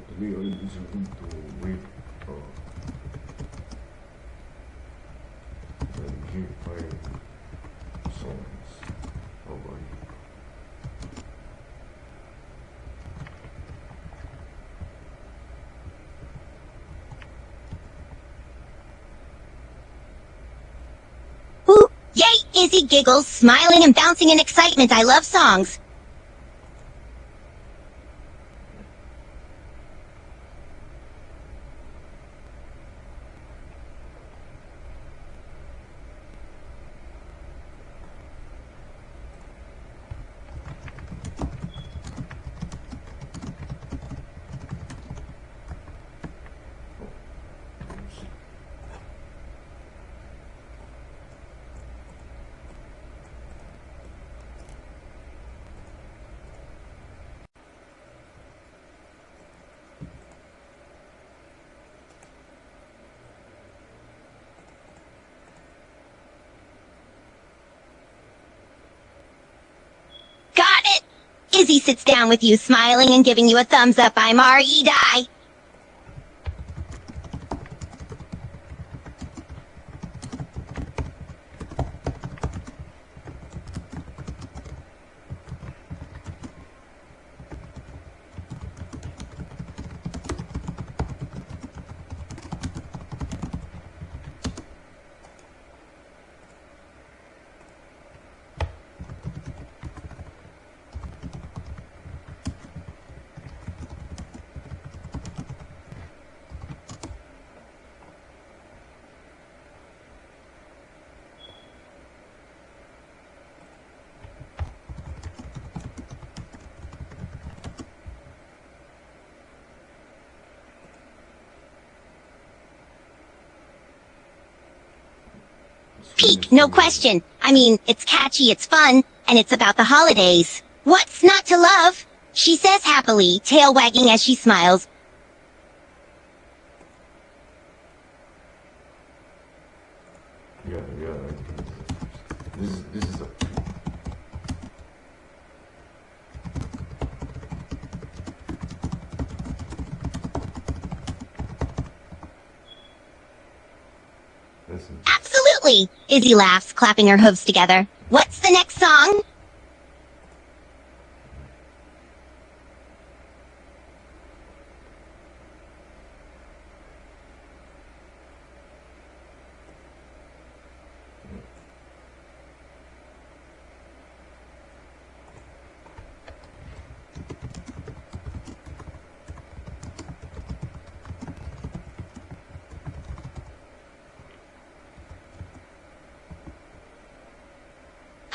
today I is going to read the G5 songs. How about you? Ooh, yay! Izzy giggles, smiling and bouncing in excitement. I love songs. Got it! Izzy sits down with you, smiling and giving you a thumbs up. I'm R.E.Die. Peak, no question. I mean, it's catchy, it's fun, and it's about the holidays. What's not to love? She says happily, tail wagging as she smiles. Yeah. This is a listen. Absolutely! Izzy laughs, clapping her hooves together. What's the next song?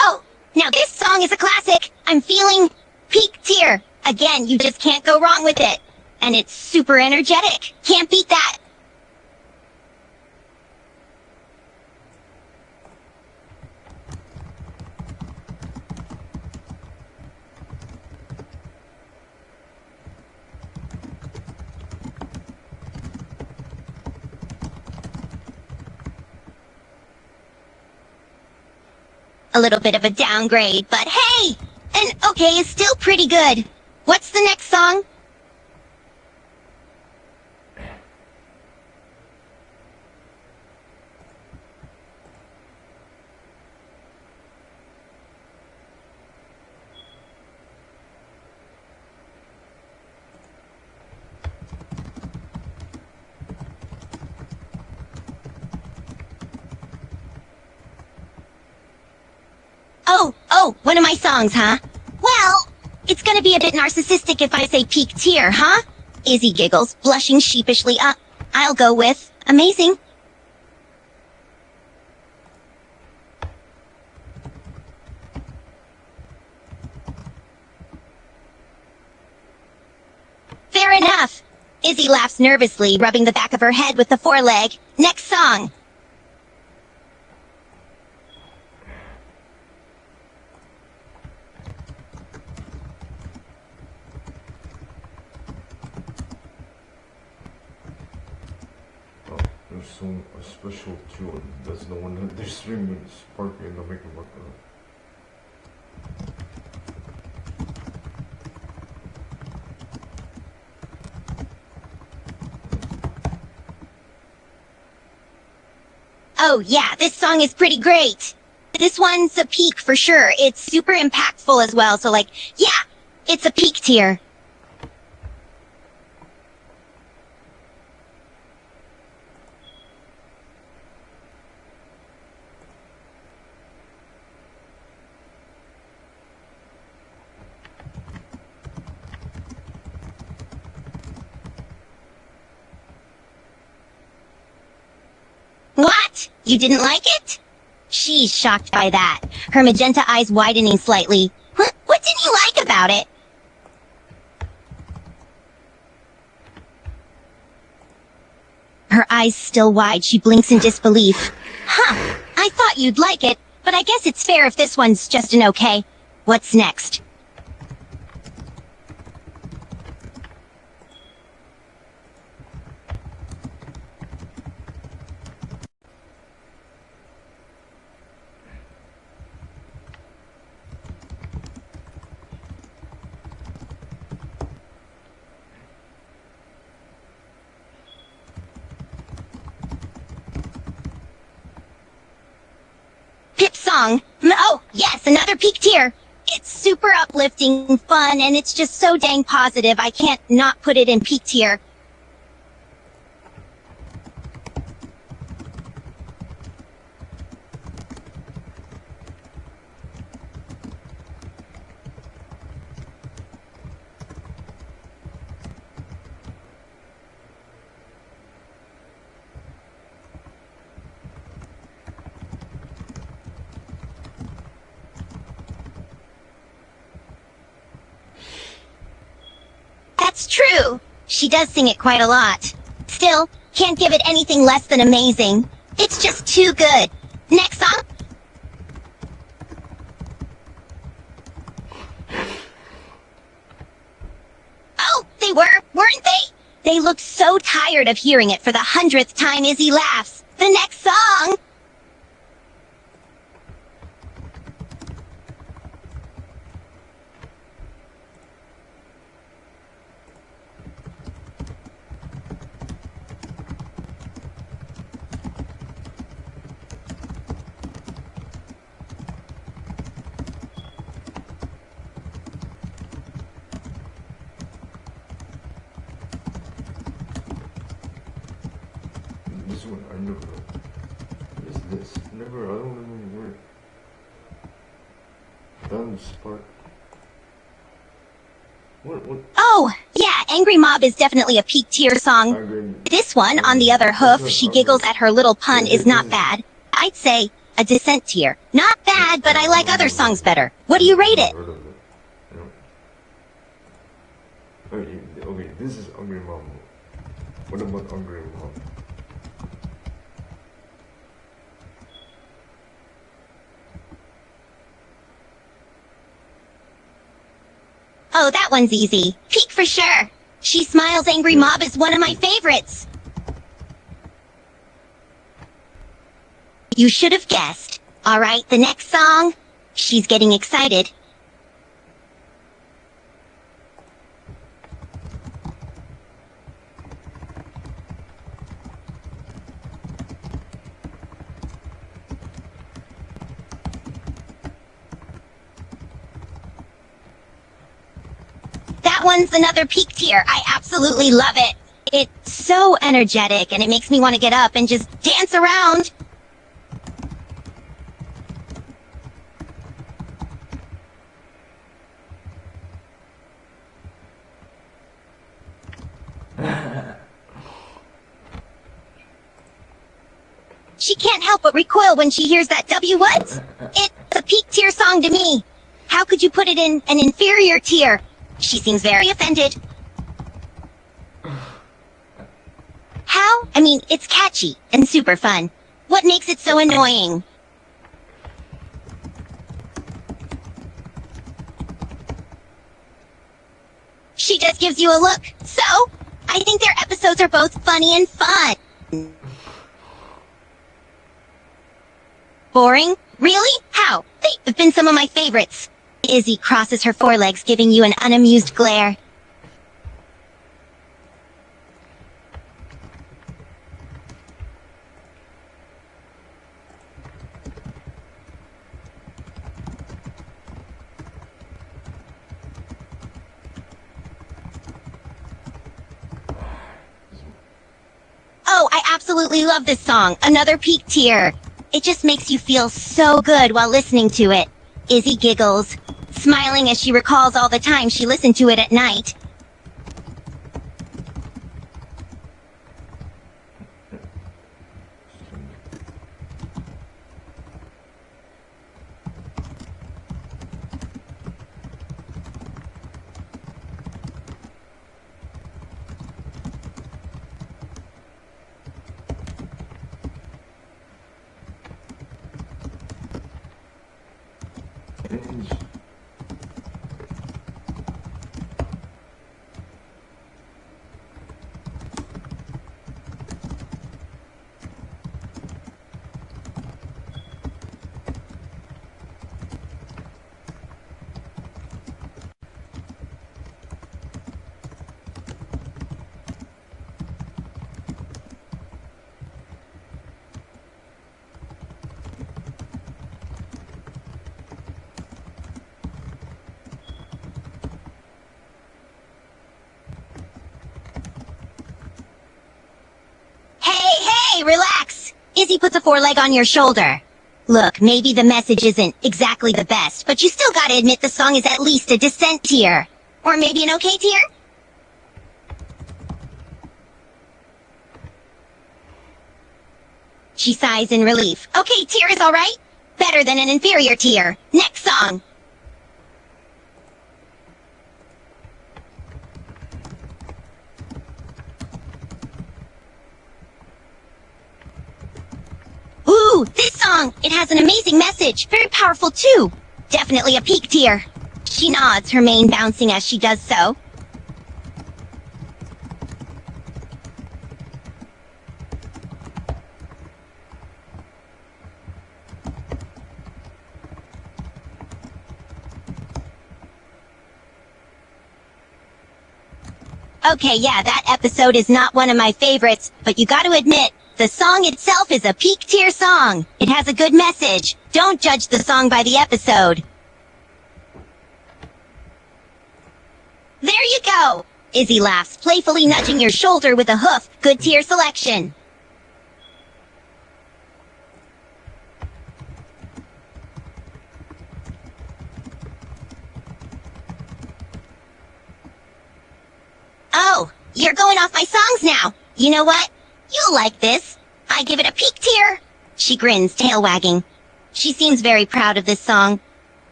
Oh, now this song is a classic. I'm feeling peak tier. Again, you just can't go wrong with it. And it's super energetic. Can't beat that. A little bit of a downgrade, but hey! An okay is still pretty good. What's the next song? Oh, one of my songs, huh? Well, it's gonna be a bit narcissistic if I say peak tier, huh? Izzy giggles, blushing sheepishly. I'll go with amazing. Fair enough. Izzy laughs nervously, rubbing the back of her head with the foreleg. Next song. There's a special tune that's the one that they're streaming Sparky in the Maker Marker. Oh yeah, this song is pretty great. This one's a peak for sure. It's super impactful as well, so like, yeah, it's a peak tier. What? You didn't like it? She's shocked by that, her magenta eyes widening slightly. What didn't you like about it? Her eyes still wide, she blinks in disbelief. Huh, I thought you'd like it, but I guess it's fair if this one's just an okay. What's next? Pip song. Oh, yes, another peak tier. It's super uplifting, fun, and it's just so dang positive. I can't not put it in peak tier. That's true. She does sing it quite a lot. Still, can't give it anything less than amazing. It's just too good. Next song? Oh, they weren't they? They looked so tired of hearing it for the 100th time. Izzy laughs. The next song! This one, I never. What is this? Never, I don't remember where. Down spark. What? Oh, yeah, Angry Mob is definitely a peak tier song. This one, on the other hoof, she giggles at her little pun, is not bad. I'd say a descent tier. Not bad, but I like other songs better. What do you rate it? Okay, this is Angry Mom. What about Angry Mom? Oh, that one's easy. Peak for sure. She Smiles Angry Mob is one of my favorites. You should have guessed. Alright, the next song. She's getting excited. That one's another peak tier. I absolutely love it. It's so energetic and it makes me want to get up and just dance around. She can't help but recoil when she hears that W what? It's a peak tier song to me. How could you put it in an inferior tier? She seems very offended. How? I mean, it's catchy and super fun. What makes it so annoying? She just gives you a look. So, I think their episodes are both funny and fun. Boring? Really? How? They've been some of my favorites. Izzy crosses her forelegs, giving you an unamused glare. absolutely love this song. Another peak tier. It just makes you feel so good while listening to it. Izzy giggles, smiling as she recalls all the time she listened to it at night. Hey, relax! Izzy puts a foreleg on your shoulder. Look, maybe the message isn't exactly the best, but you still gotta admit the song is at least a decent tier. Or maybe an okay tier? She sighs in relief. Okay tier is alright. Better than an inferior tier. Next song. Ooh, this song! It has an amazing message. Very powerful too. Definitely a peak tier. She nods, her mane bouncing as she does so. Okay, yeah, that episode is not one of my favorites, but you gotta admit, the song itself is a peak tier song. It has a good message. Don't judge the song by the episode. There you go! Izzy laughs, playfully nudging your shoulder with a hoof. Good tier selection. Oh, you're going off my songs now. You know what? You'll like this. I give it a peak tier. She grins, tail wagging. She seems very proud of this song.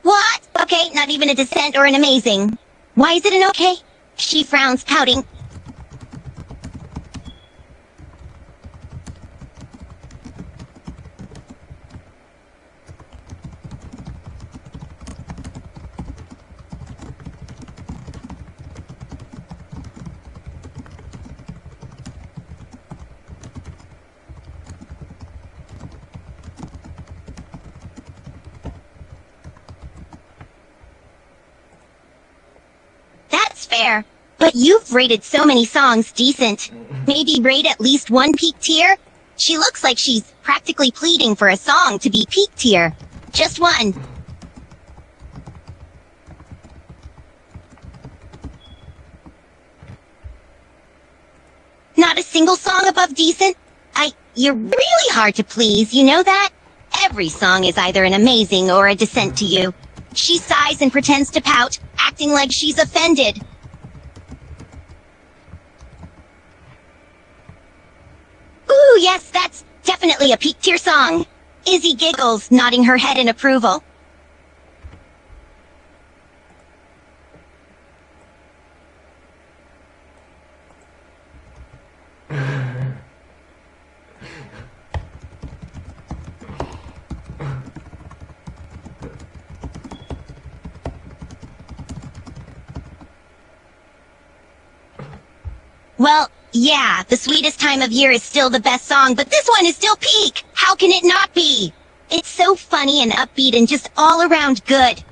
What? Okay, not even a decent or an amazing. Why is it an okay? She frowns, pouting. That's fair. But you've rated so many songs decent. Maybe rate at least one peak tier? She looks like she's practically pleading for a song to be peak tier. Just one. Not a single song above decent? You're really hard to please, you know that? Every song is either an amazing or a decent to you. She sighs and pretends to pout, acting like she's offended. Ooh, yes, that's definitely a peak tier song. Izzy giggles, nodding her head in approval. Well, yeah, the sweetest time of year is still the best song, but this one is still peak. How can it not be? It's so funny and upbeat and just all around good.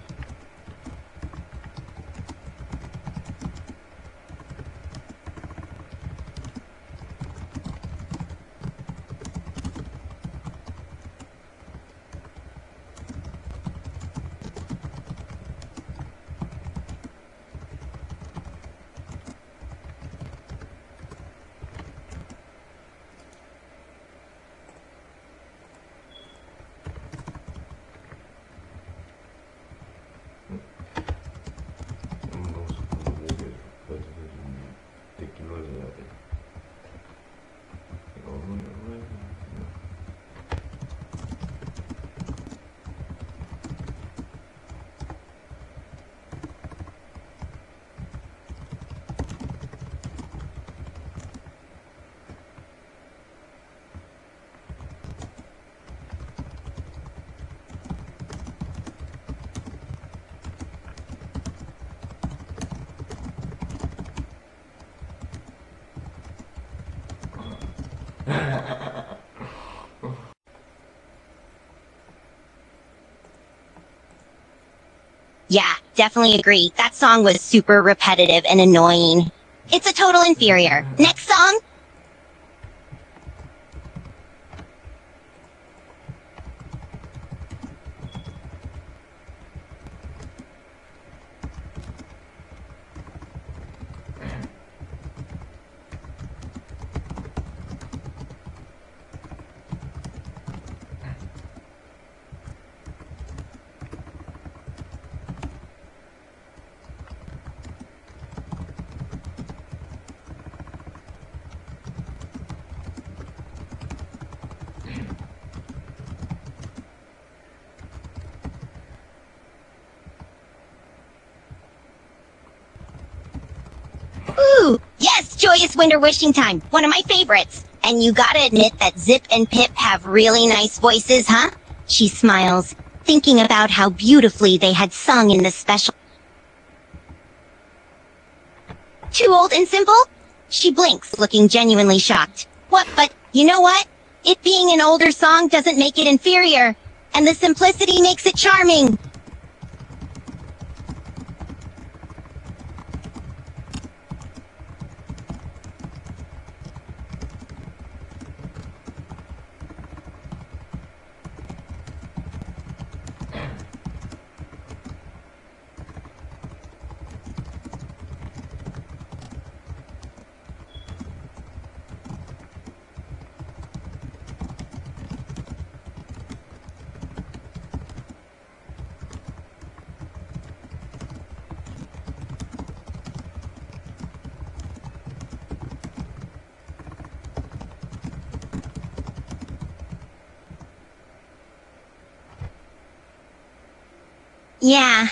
Yeah, definitely agree. That song was super repetitive and annoying. It's a total inferior. Next song? Ooh, yes, Joyous Winter Wishing Time, one of my favorites. And you gotta admit that Zip and Pip have really nice voices, huh? She smiles, thinking about how beautifully they had sung in the special. Too old and simple? She blinks, looking genuinely shocked. What, but you know what? It being an older song doesn't make it inferior, and the simplicity makes it charming. Yeah,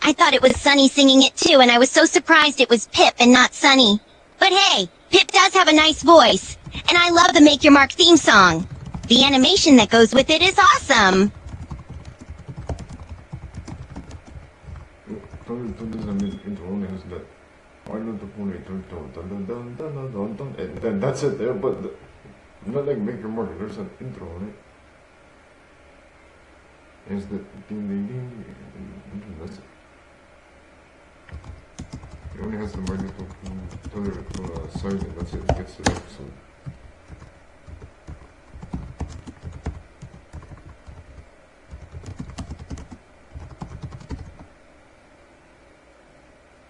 I thought it was Sunny singing it too, and I was so surprised it was Pip and not Sunny. But hey, Pip does have a nice voice, and I love the Make Your Mark theme song. The animation that goes with it is awesome. It only has that. I know the pony. And then that's it there, but not like Make Your Mark. There's an intro on it. Is the ding ding ding, that's it. It only has the microphone silent, that's it, it gets the episode.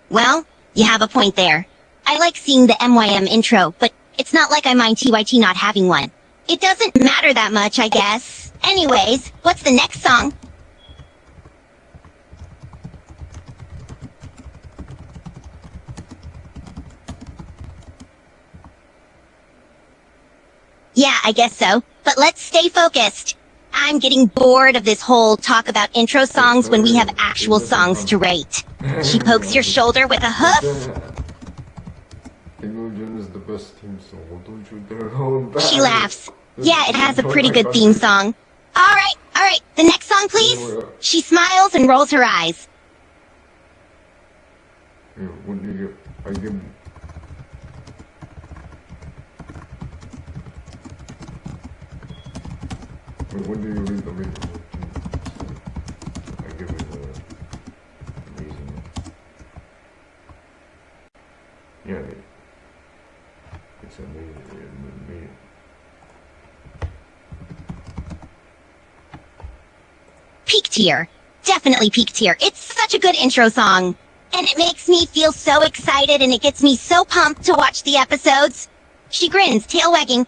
Well, you have a point there. I like seeing the MYM intro, but it's not like I mind TYT not having one. It doesn't matter that much, I guess. Anyways, what's the next song? Yeah, I guess so. But let's stay focused. I'm getting bored of this whole talk about intro songs when we have actual songs to rate. She pokes your shoulder with a hoof. Is the best theme song, don't you dare hold back. She laughs. Yeah, it has a pretty good theme song. Alright, the next song please? She smiles and rolls her eyes. Yeah, what do you give? I give... When do you read the maker? I give it amazing. Yeah, it's amazing. Peak tier. Definitely peak tier. It's such a good intro song. And it makes me feel so excited and it gets me so pumped to watch the episodes. She grins, tail wagging.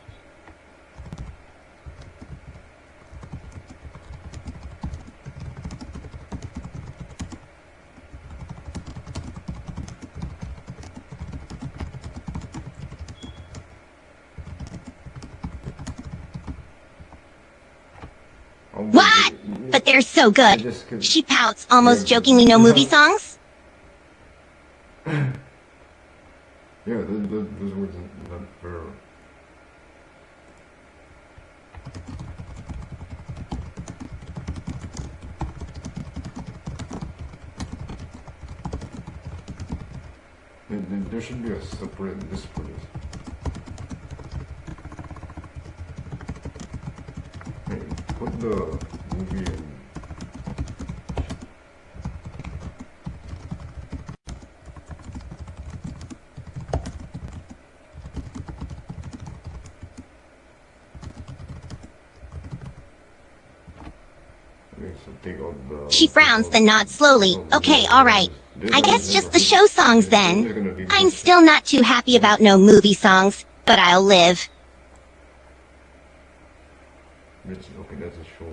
What? But they're so good. She pouts, almost jokingly, no movie songs? Yeah, those words are not fair. There should be a separate list for this. Hey, put the movie in. So take out the, She frowns, then nods slowly. Okay, alright. I guess just the show songs then. I'm still not too happy about no movie songs, but I'll live. Okay, that's a show.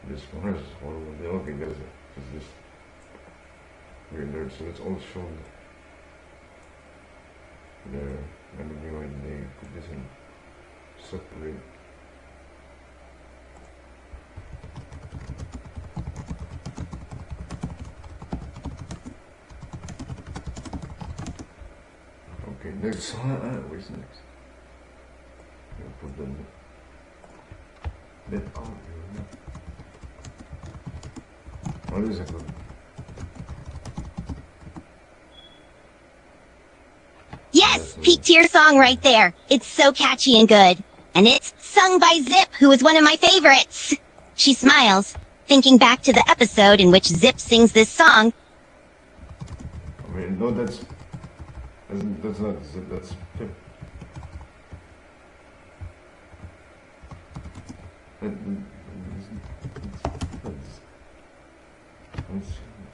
This one is horrible. The only thing that is this weird nerd, so it's all shown there. And then they put this in separate. Okay, next one. Where's next? I'll put them. Then out here. What is it? Yes, peak tier song right there. It's so catchy and good. And it's sung by Zip, who is one of my favorites. She smiles, thinking back to the episode in which Zip sings this song. I mean, no, that's not Zip, that's Pip.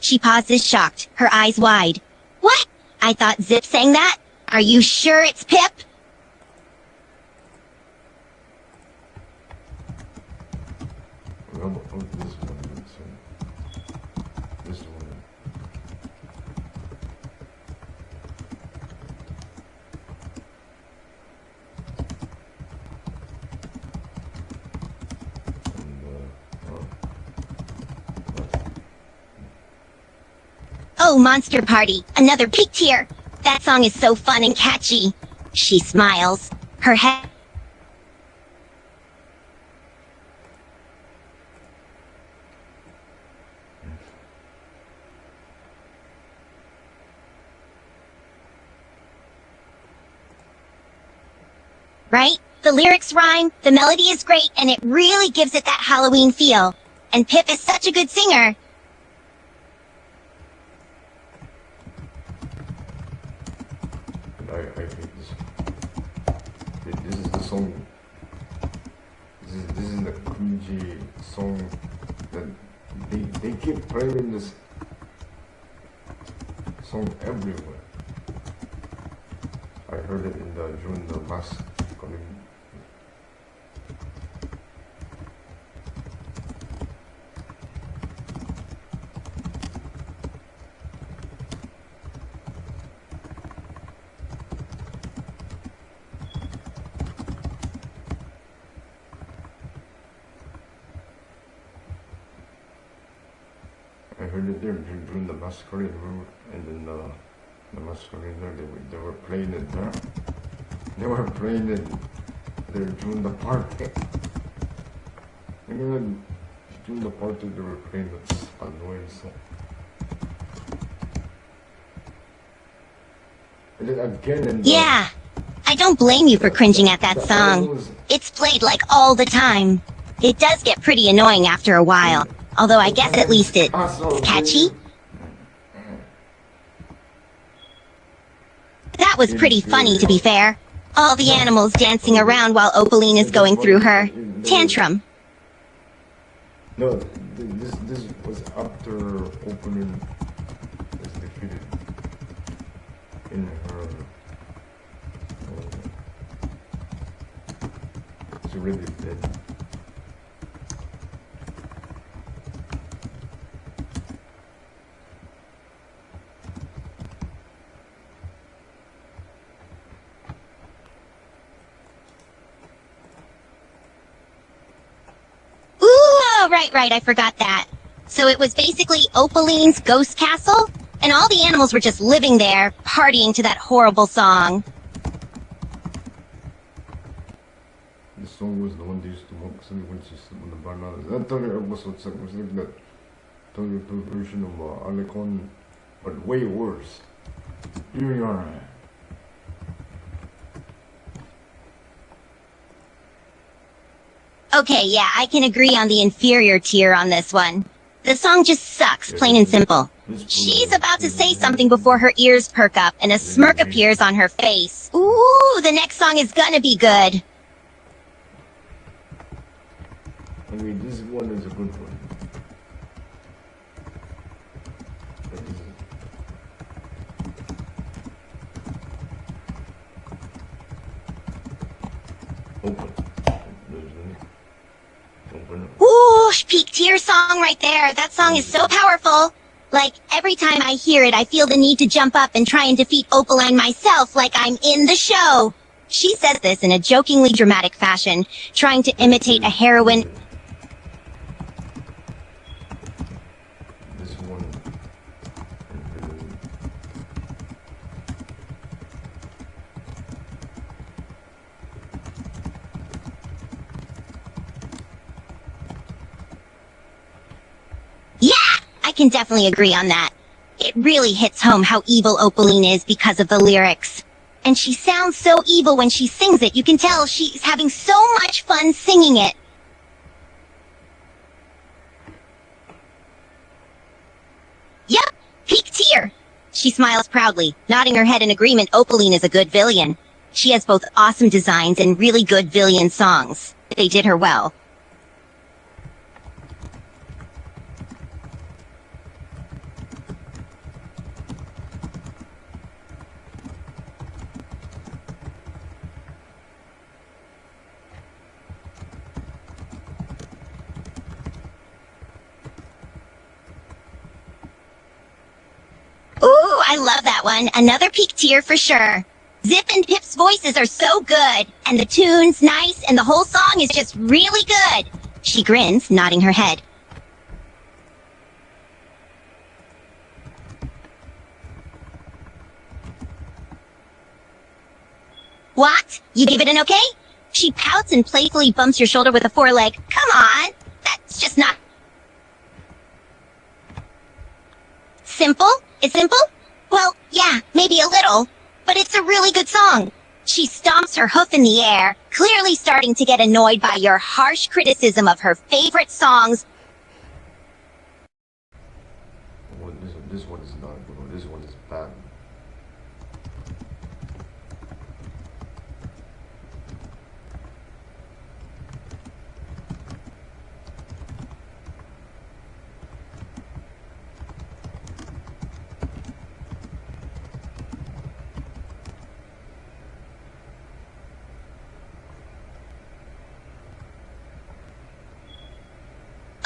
She pauses, shocked, her eyes wide. What? I thought Zip sang that? Are you sure it's Pip? How about this one? This one. Oh, Monster Party, another peak tier. That song is so fun and catchy. She smiles, her head. Right? The lyrics rhyme, the melody is great, and it really gives it that Halloween feel. And Pip is such a good singer. I hate this. This is the song. This is the cringy song that they keep playing this song everywhere. I heard it in during the mask coming. I heard it there during the masquerade, and then the masquerade there, they were playing it there. They were playing it there during the party. And then during the party they were playing that annoying song. And then again in the, Yeah, I don't blame you for cringing at that song. It's played like all the time. It does get pretty annoying after a while. Although I guess at least it's catchy. That was pretty funny, to be fair. All the animals dancing around while Opaline is going through her tantrum. No, this was after opening is defeated in her. It's already dead. Right, I forgot that. So it was basically Opaline's ghost castle, and all the animals were just living there, partying to that horrible song. This song was the one they used to mock when she's on the bananas. That other episode was like that Tony version of Alecon, but way worse. Here you are. Okay, yeah, I can agree on the inferior tier on this one. The song just sucks, plain and simple. She's about to say something before her ears perk up and a smirk appears on her face. Ooh, the next song is gonna be good. I mean, this one is a good one. song right there. That song is so powerful. Like, every time I hear it, I feel the need to jump up and try and defeat Opaline myself like I'm in the show. She says this in a jokingly dramatic fashion, trying to imitate a heroine. This one. Yeah, I can definitely agree on that. It really hits home how evil Opaline is because of the lyrics. And she sounds so evil when she sings it. You can tell she's having so much fun singing it. Yup, peak tier. She smiles proudly, nodding her head in agreement. Opaline is a good villain. She has both awesome designs and really good villain songs. They did her well. Ooh, I love that one. Another peak tier for sure. Zip and Pip's voices are so good, and the tune's nice, and the whole song is just really good. She grins, nodding her head. What? You give it an okay? She pouts and playfully bumps your shoulder with a foreleg. Come on, that's just not... Simple? It's simple? Well, yeah, maybe a little. But it's a really good song. She stomps her hoof in the air, clearly starting to get annoyed by your harsh criticism of her favorite songs. Well, this one is not good. This one is bad.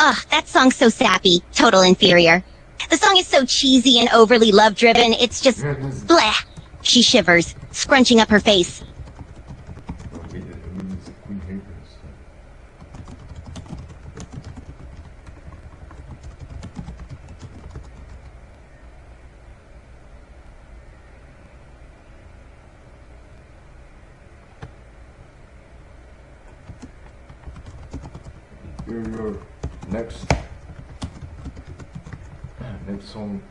Ugh, that song's so sappy. Total inferior. The song is so cheesy and overly love-driven, it's just bleh. She shivers, scrunching up her face. It's a Queen haters. Your next song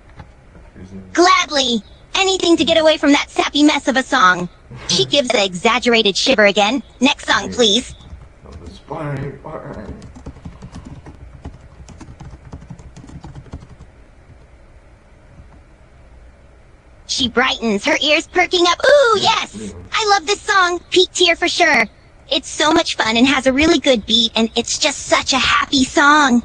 is Gladly! Anything to get away from that sappy mess of a song. She gives the exaggerated shiver again. Next song, please. the Spy. She brightens, her ears perking up. Ooh, yes! I love this song. Peak tier for sure. It's so much fun and has a really good beat, and it's just such a happy song.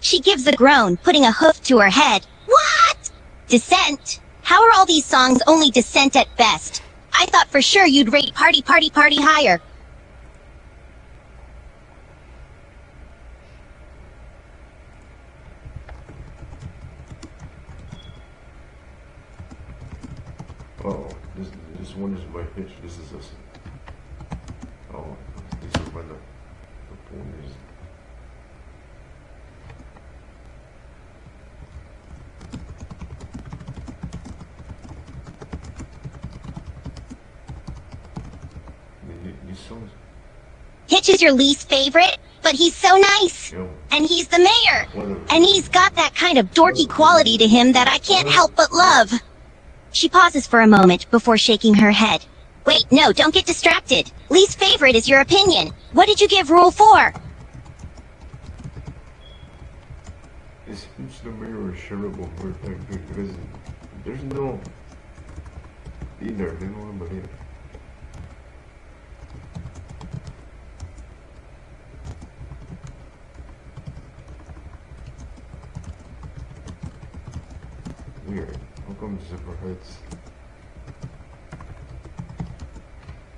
She gives a groan, putting a hoof to her head. What? Descent? How are all these songs only Descent at best? I thought for sure you'd rate Party Party Party higher. Oh, this one is by Hitch. This is us. Oh, this is by the ponies. These songs. Hitch is your least favorite, but he's so nice. Yeah. And he's the mayor. Whatever. And he's got that kind of dorky quality to him that I can't help but love. She pauses for a moment before shaking her head. Wait, no, don't get distracted. Least favorite is your opinion. What did you give Rule 4? Is Hitch the mayor or shareable for that good? Because there's no either. They don't want to believe it. Weird. How come Zipperheads?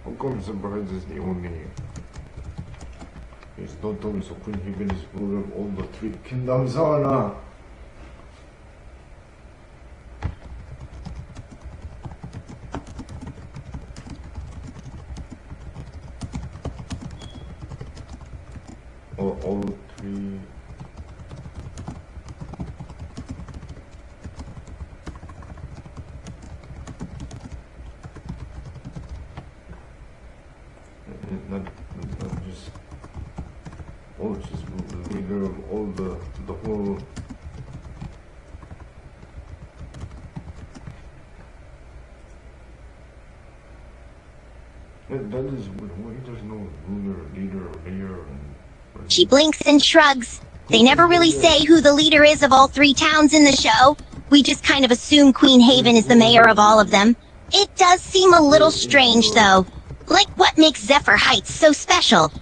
How come Zipperheads is the only is not only so Queen Haven is ruler of all the three kingdoms. All three. Not just she's the leader of all the whole. That is there's no ruler, leader, or mayor. She blinks and shrugs. They never really say who the leader is of all three towns in the show. We just kind of assume Queen Haven is the mayor of all of them. It does seem a little strange, though. Like, what makes Zephyr Heights so special?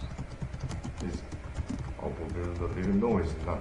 No, it's not.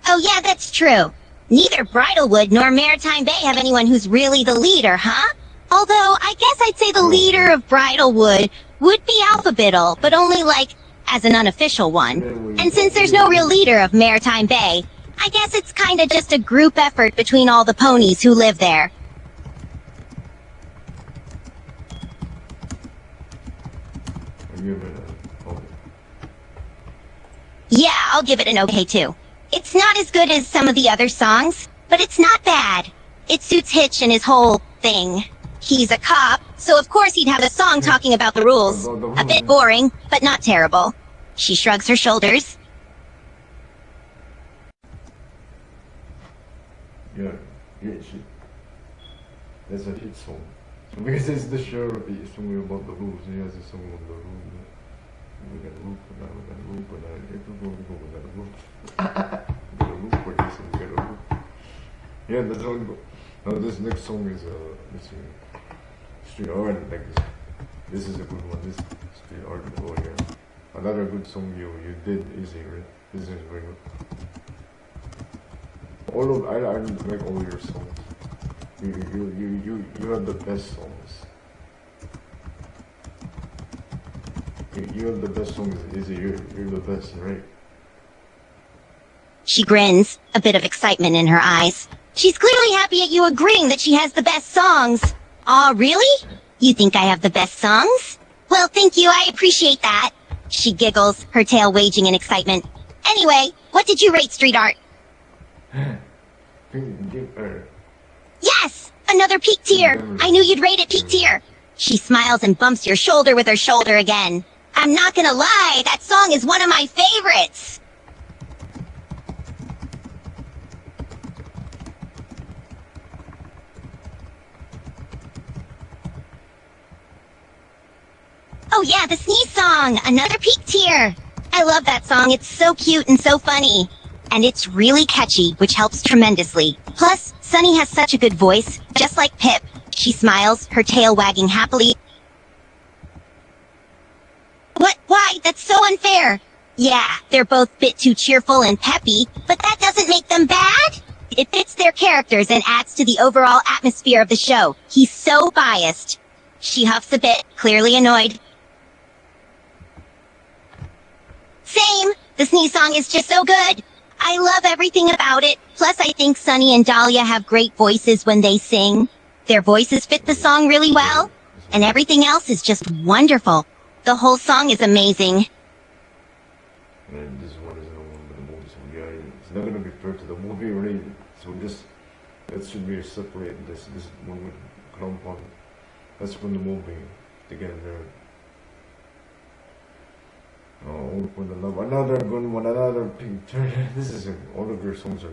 Oh yeah, that's true. Neither Bridalwood nor Maritime Bay have anyone who's really the leader, huh? Although, I guess I'd say the leader of Bridalwood would be Alphabital, but only, like, as an unofficial one. And since there's no real leader of Maritime Bay, I guess it's kinda just a group effort between all the ponies who live there. Yeah, I'll give it an okay too. It's not as good as some of the other songs, but it's not bad. It suits Hitch and his whole thing. He's a cop, so of course he'd have a song talking about the rules. A bit boring, but not terrible. She shrugs her shoulders. Yeah, that's a hit song. So because it's the show, it's song about the rules. He has a song about the rules. We got a rule for that, we got a rule for that. Everybody we got a rule. We got a rule for this and we got a rule. Yeah, that's all. Now this next song is let's see, Street Art. Like this is a good one. This Street Art. Oh yeah, another good song you did, Izzy, right? This is very good. I like all your songs. You have the best songs. You have the best songs, Izzy. You're the best, right? She grins, a bit of excitement in her eyes. She's clearly happy at you agreeing that she has the best songs. Aw, really? You think I have the best songs? Well, thank you, I appreciate that. She giggles, her tail waging in excitement. Anyway, what did you rate Street Art? Yes! Another peak tier! I knew you'd rate it peak tier! She smiles and bumps your shoulder with her shoulder again. I'm not gonna lie, that song is one of my favorites! Oh yeah, the sneeze song! Another peak tier! I love that song, it's so cute and so funny. And it's really catchy, which helps tremendously. Plus, Sunny has such a good voice, just like Pip. She smiles, her tail wagging happily. What? Why? That's so unfair! Yeah, they're both a bit too cheerful and peppy, but that doesn't make them bad! It fits their characters and adds to the overall atmosphere of the show. He's so biased. She huffs a bit, clearly annoyed. Same! The sneeze song is just so good! I love everything about it. Plus, I think Sunny and Dahlia have great voices when they sing. Their voices fit the song really well, and everything else is just wonderful. The whole song is amazing. And this one is the one with the movie, so yeah, it's not gonna be fair to the movie already. So that should be separate. This one with Clown Pond. That's from the movie together. Oh, for the love. Another good one, another picture. This is all of your songs are.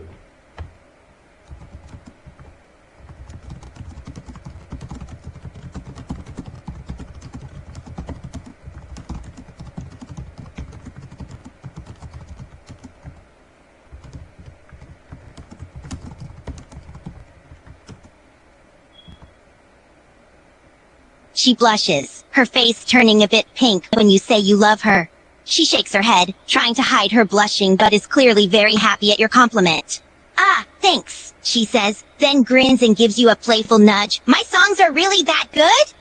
She blushes, her face turning a bit pink when you say you love her. She shakes her head, trying to hide her blushing, but is clearly very happy at your compliment. Ah, thanks, she says, then grins and gives you a playful nudge. My songs are really that good?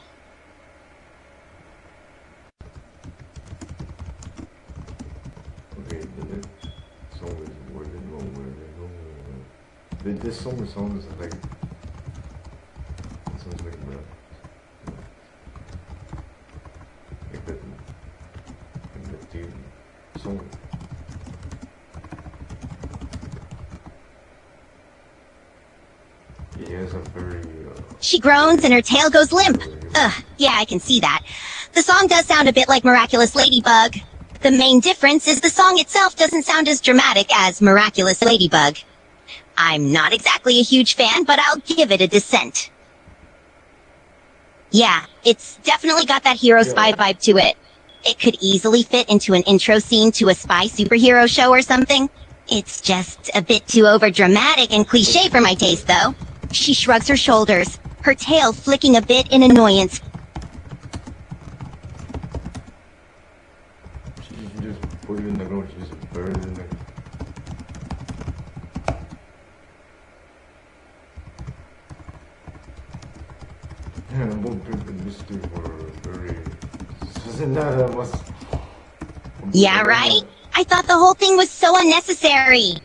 Okay, the song is where they go, where they go, where they go. This song sounds like, it sounds like rap. Like the song. He has a very, She groans and her tail goes limp. Ugh, yeah, I can see that. The song does sound a bit like Miraculous Ladybug. The main difference is the song itself doesn't sound as dramatic as Miraculous Ladybug. I'm not exactly a huge fan, but I'll give it a dissent. Yeah, it's definitely got that hero spy vibe to it. It could easily fit into an intro scene to a spy superhero show or something. It's just a bit too overdramatic and cliche for my taste, though. She shrugs her shoulders, her tail flicking a bit in annoyance. she just put it in the ground, she just buried it in the. Yeah, both Pip and Misty were very. Yeah, right? I thought the whole thing was so unnecessary.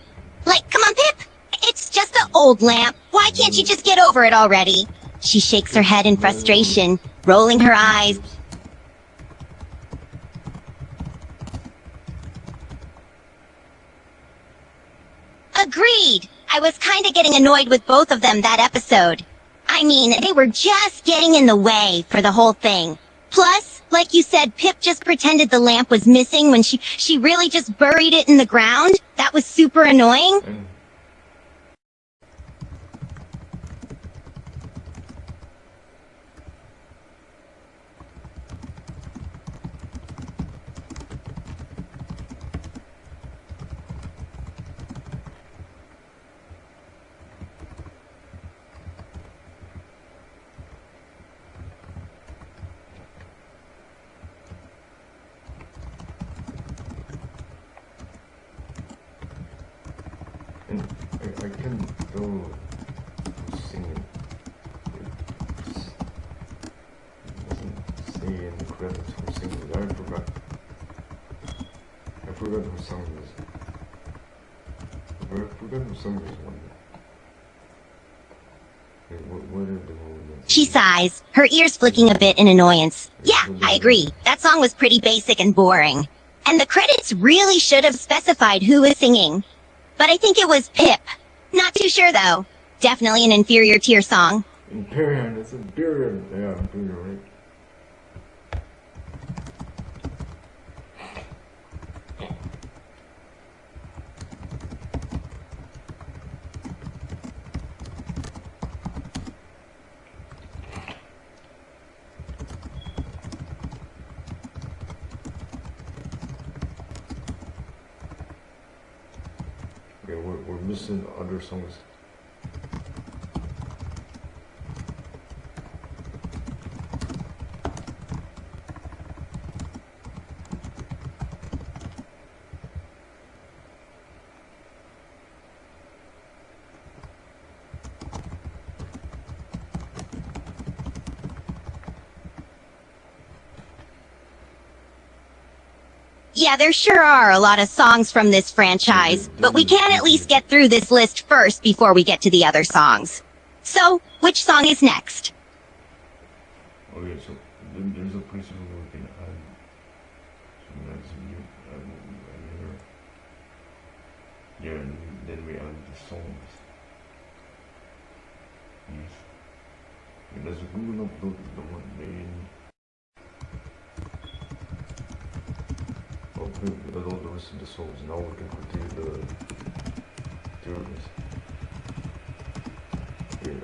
Like, come on, Pip! It's just an old lamp. Why can't you just get over it already? She shakes her head in frustration, rolling her eyes. Agreed! I was kinda getting annoyed with both of them that episode. I mean, they were just getting in the way for the whole thing. Plus, like you said, Pip just pretended the lamp was missing when she really just buried it in the ground. That was super annoying. And I can go singing. It just doesn't say in the credits who sings it. I forgot. I forgot who sang this. I forgot who sang this one. Wait, what are the movements? She sighs, her ears flicking a bit in annoyance. Yeah, I agree. That song was pretty basic and boring. And the credits really should have specified who was singing. But I think it was Pip. Not too sure, though. Definitely an inferior tier song. Imperial, it's Imperial. Yeah, Imperial, right? Okay, we're missing other songs. Yeah, there sure are a lot of songs from this franchise, but we can at least get through this list first before we get to the other songs. So, which song is next? Okay, so there's a place where we can add some nice music. Yeah, and then we add the songs. Yes. And there's a Google upload the one main. Okay, with all the rest of the songs. Now we can continue the tier list. Okay,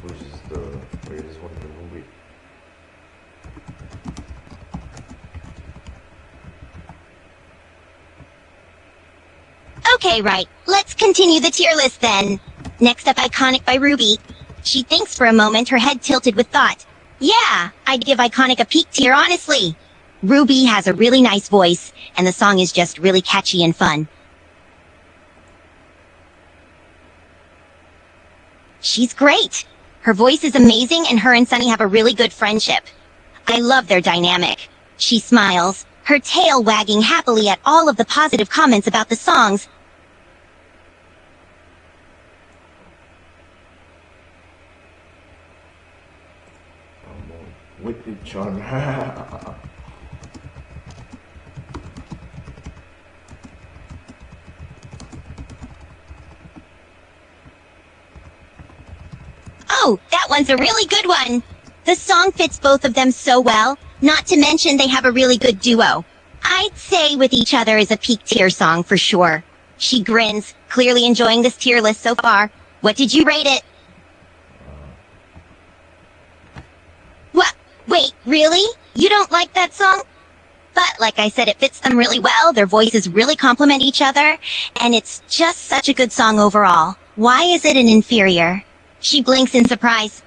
first is the. Wait, this one the movie. Okay, right. Let's continue the tier list then. Next up, Iconic by Ruby. She thinks for a moment, her head tilted with thought. Yeah, I'd give Iconic a peak tier, honestly. Ruby has a really nice voice, and the song is just really catchy and fun. She's great. Her voice is amazing and her and Sunny have a really good friendship. I love their dynamic. She smiles, her tail wagging happily at all of the positive comments about the songs. With each other. Oh, that one's a really good one. The song fits both of them so well, not to mention they have a really good duo. I'd say With Each Other is a peak tier song for sure. She grins, clearly enjoying this tier list so far. What did you rate it? What? Wait, really? You don't like that song? But like I said, it fits them really well, their voices really complement each other, and it's just such a good song overall. Why is it an inferior? She blinks in surprise.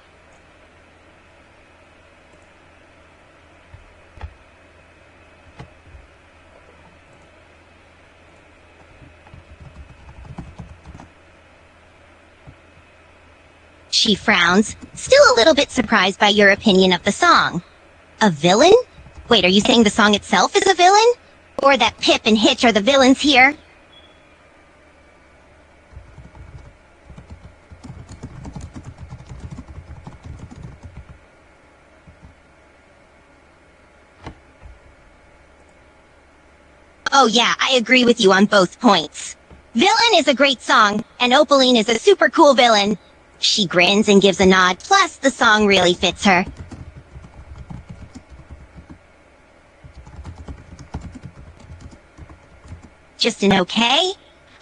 She frowns, still a little bit surprised by your opinion of the song. A villain? Wait, are you saying the song itself is a villain? Or that Pip and Hitch are the villains here? Oh yeah, I agree with you on both points. Villain is a great song, and Opaline is a super cool villain. She grins and gives a nod, plus the song really fits her. Just an okay?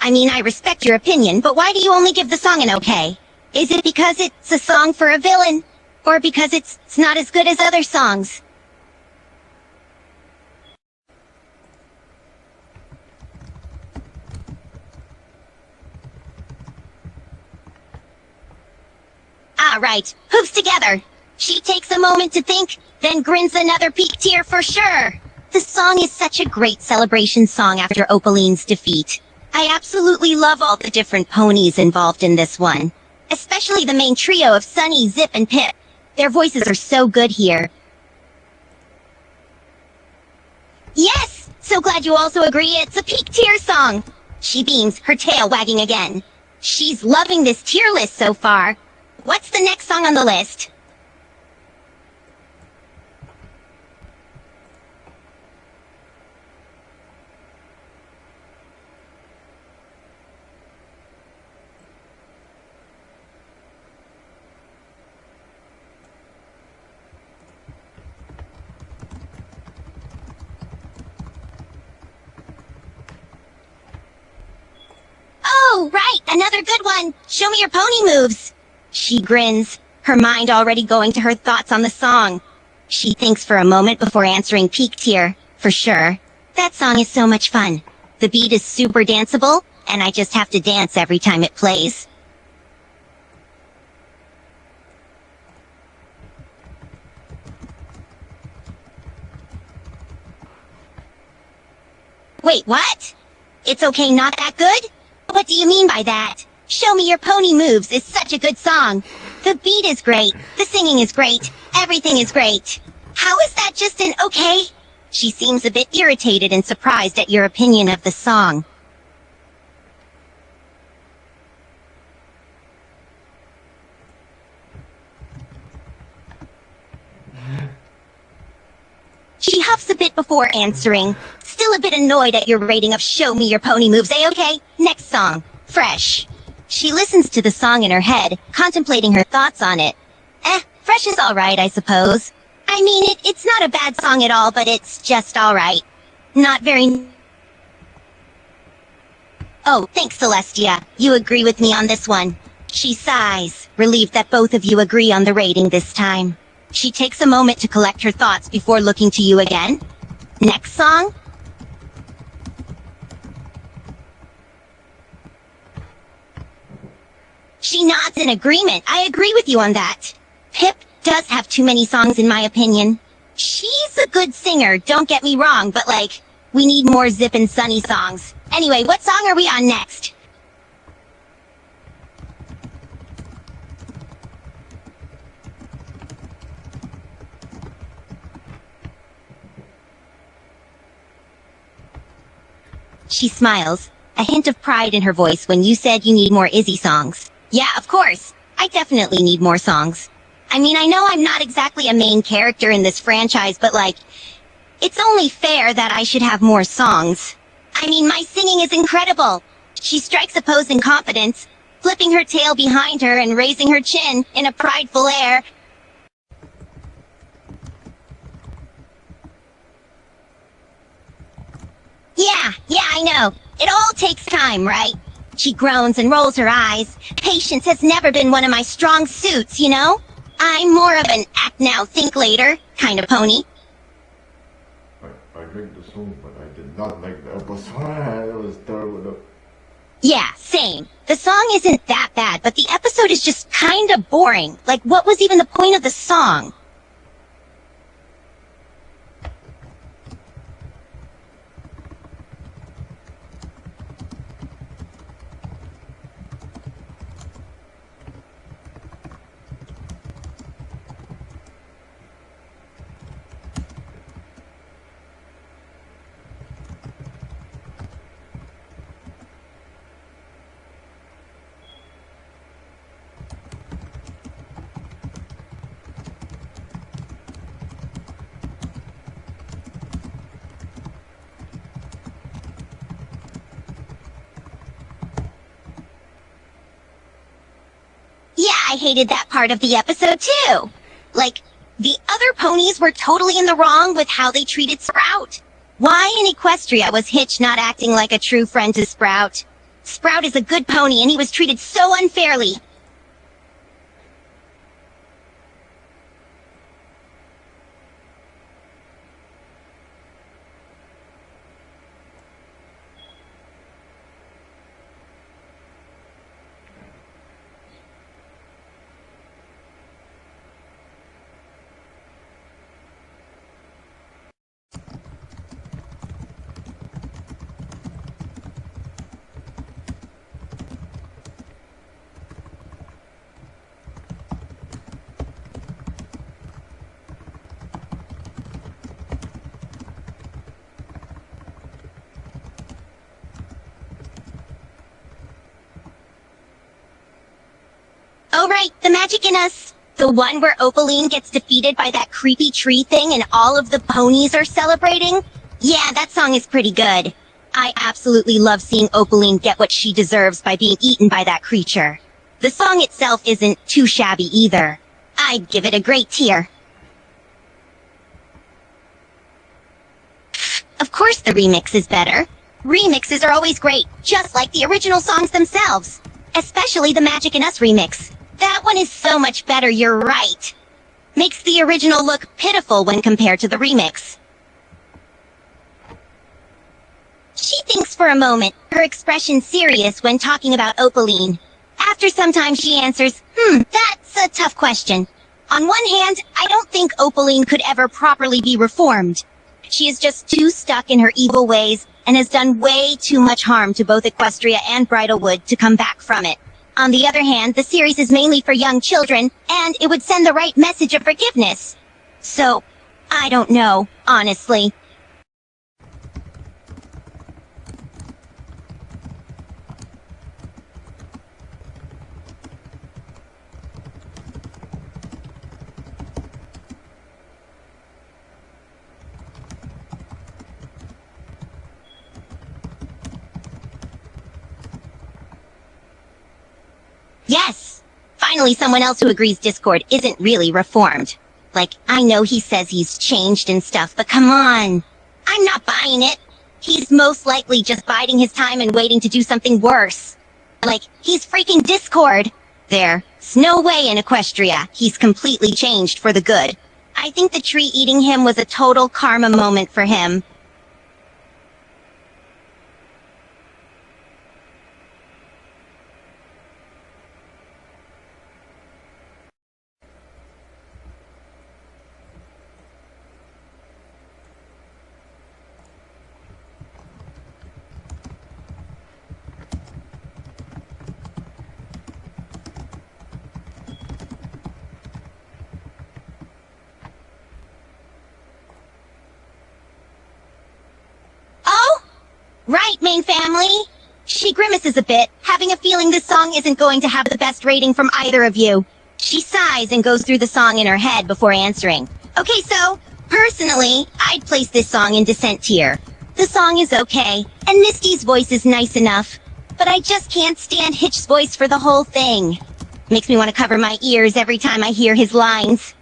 I mean, I respect your opinion, but why do you only give the song an okay? Is it because it's a song for a villain? Or because it's not as good as other songs? Ah, right. Hooves together. She takes a moment to think, then grins another peak tier for sure. The song is such a great celebration song after Opaline's defeat. I absolutely love all the different ponies involved in this one. Especially the main trio of Sunny, Zip, and Pip. Their voices are so good here. Yes! So glad you also agree it's a peak tier song. She beams, her tail wagging again. She's loving this tier list so far. What's the next song on the list? Oh, right, another good one. Show me your pony moves. She grins, her mind already going to her thoughts on the song. She thinks for a moment before answering peak tier, for sure. That song is so much fun. The beat is super danceable, and I just have to dance every time it plays. Wait, what? It's okay, not that good? What do you mean by that? Show Me Your Pony Moves is such a good song. The beat is great, the singing is great, everything is great. How is that just an okay? She seems a bit irritated and surprised at your opinion of the song. She huffs a bit before answering, still a bit annoyed at your rating of Show Me Your Pony Moves, A-okay? Next song, Fresh. She listens to the song in her head, contemplating her thoughts on it. Fresh is alright, I suppose. I mean, it's not a bad song at all, but it's just alright. Not very... Oh, thanks, Celestia. You agree with me on this one. She sighs, relieved that both of you agree on the rating this time. She takes a moment to collect her thoughts before looking to you again. Next song? She nods in agreement. I agree with you on that. Pip does have too many songs in my opinion. She's a good singer, don't get me wrong, but like, we need more Zip and Sunny songs. Anyway, what song are we on next? She smiles, a hint of pride in her voice when you said you need more Izzy songs. Yeah, of course. I definitely need more songs. I mean, I know I'm not exactly a main character in this franchise, but like, it's only fair that I should have more songs. I mean, my singing is incredible. She strikes a pose in confidence, flipping her tail behind her and raising her chin in a prideful air. Yeah, I know. It all takes time, right? She groans and rolls her eyes. Patience has never been one of my strong suits, you know? I'm more of an act now, think later kind of pony. I liked the song, but I did not like the episode. It was terrible. Yeah, same. The song isn't that bad, but the episode is just kinda boring. Like, what was even the point of the song? Yeah, I hated that part of the episode too. Like, the other ponies were totally in the wrong with how they treated Sprout. Why in Equestria was Hitch not acting like a true friend to Sprout? Sprout is a good pony and he was treated so unfairly. Oh right, the magic in us. The one where Opaline gets defeated by that creepy tree thing and all of the ponies are celebrating? Yeah, that song is pretty good. I absolutely love seeing Opaline get what she deserves by being eaten by that creature. The song itself isn't too shabby either. I'd give it a great tier. Of course the remix is better. Remixes are always great, just like the original songs themselves. Especially the Magic in Us remix. That one is so much better, you're right. Makes the original look pitiful when compared to the remix. She thinks for a moment, her expression serious when talking about Opaline. After some time she answers, that's a tough question. On one hand, I don't think Opaline could ever properly be reformed. She is just too stuck in her evil ways and has done way too much harm to both Equestria and Bridalwood to come back from it. On the other hand, the series is mainly for young children, and it would send the right message of forgiveness. So, I don't know, honestly. Yes! Finally someone else who agrees Discord isn't really reformed. Like, I know he says he's changed and stuff, but come on! I'm not buying it! He's most likely just biding his time and waiting to do something worse. Like, he's freaking Discord! There's no way in Equestria he's completely changed for the good. I think the tree eating him was a total karma moment for him. fine, family? She grimaces a bit, having a feeling this song isn't going to have the best rating from either of you. She sighs and goes through the song in her head before answering. Okay, so, personally, I'd place this song in descent tier. The song is okay, and Misty's voice is nice enough, but I just can't stand Hitch's voice for the whole thing. Makes me want to cover my ears every time I hear his lines.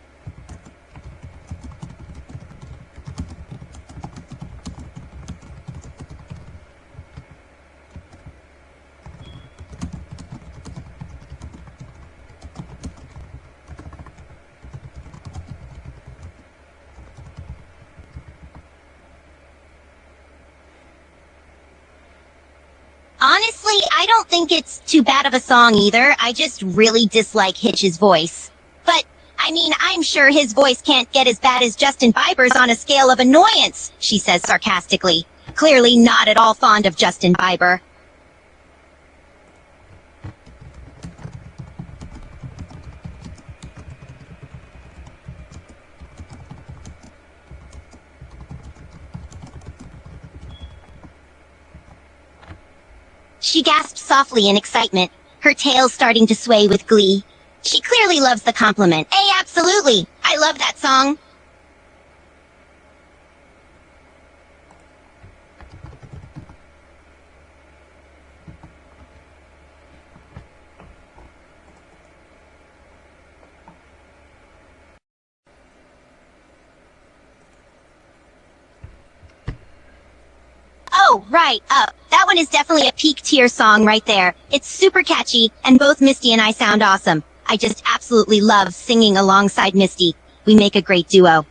Honestly, I don't think it's too bad of a song either. I just really dislike Hitch's voice. But, I mean, I'm sure his voice can't get as bad as Justin Bieber's on a scale of annoyance, she says sarcastically. Clearly not at all fond of Justin Bieber. She gasps softly in excitement, her tail starting to sway with glee. She clearly loves the compliment. Hey, absolutely! I love that song! Oh, right, that one is definitely a peak tier song right there. It's super catchy, and both Misty and I sound awesome. I just absolutely love singing alongside Misty. We make a great duo.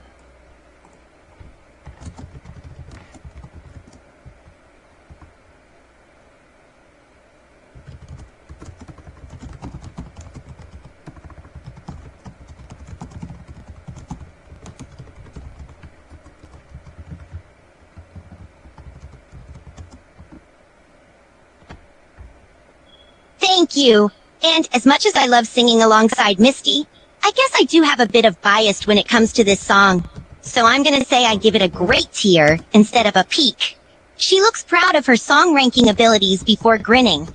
Thank you. And as much as I love singing alongside Misty, I guess I do have a bit of bias when it comes to this song. So I'm gonna say I give it a great tier instead of a peak. She looks proud of her song ranking abilities before grinning.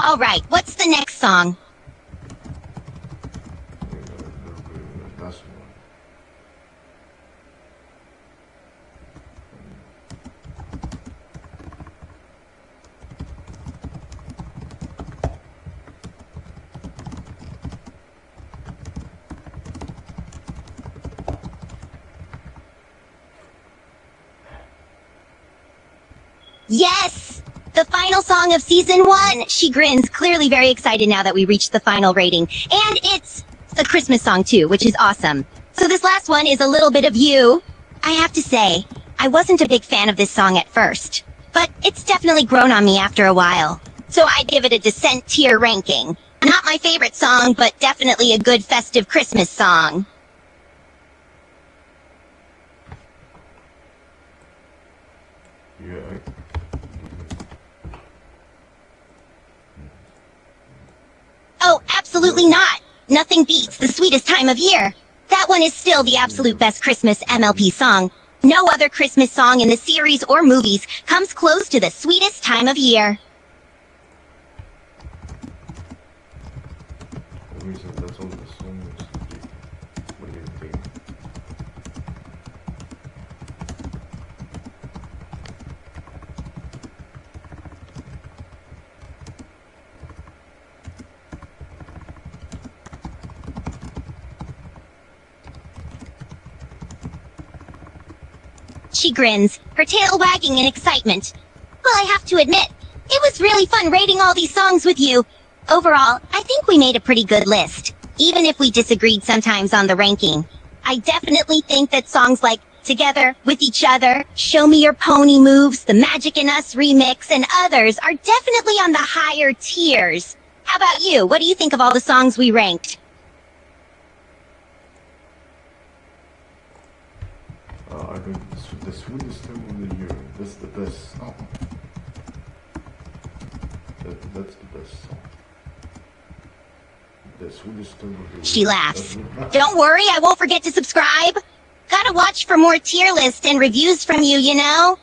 Alright, what's the next song? That's one. Yes! The final song of season 1! She grins, clearly very excited now that we reached the final rating. And it's a Christmas song too, which is awesome. So this last one is a little bit of you. I have to say, I wasn't a big fan of this song at first, but it's definitely grown on me after a while. So I'd give it a descent tier ranking. Not my favorite song, but definitely a good festive Christmas song. Yeah, Oh, absolutely not. Nothing beats the sweetest time of year. That one is still the absolute best Christmas MLP song. No other Christmas song in the series or movies comes close to the sweetest time of year. the reason that's all the songs. What do you think? She grins, her tail wagging in excitement. Well, I have to admit, it was really fun rating all these songs with you. Overall, I think we made a pretty good list, even if we disagreed sometimes on the ranking. I definitely think that songs like Together, With Each Other, Show Me Your Pony Moves, the Magic in Us remix, and others are definitely on the higher tiers. How about you? What do you think of all the songs we ranked? I think the sweetest time of the year. That's the best song. That's the best song. The sweetest time of the year. She laughs. Don't worry, I won't forget to subscribe. Gotta watch for more tier lists and reviews from you, you know?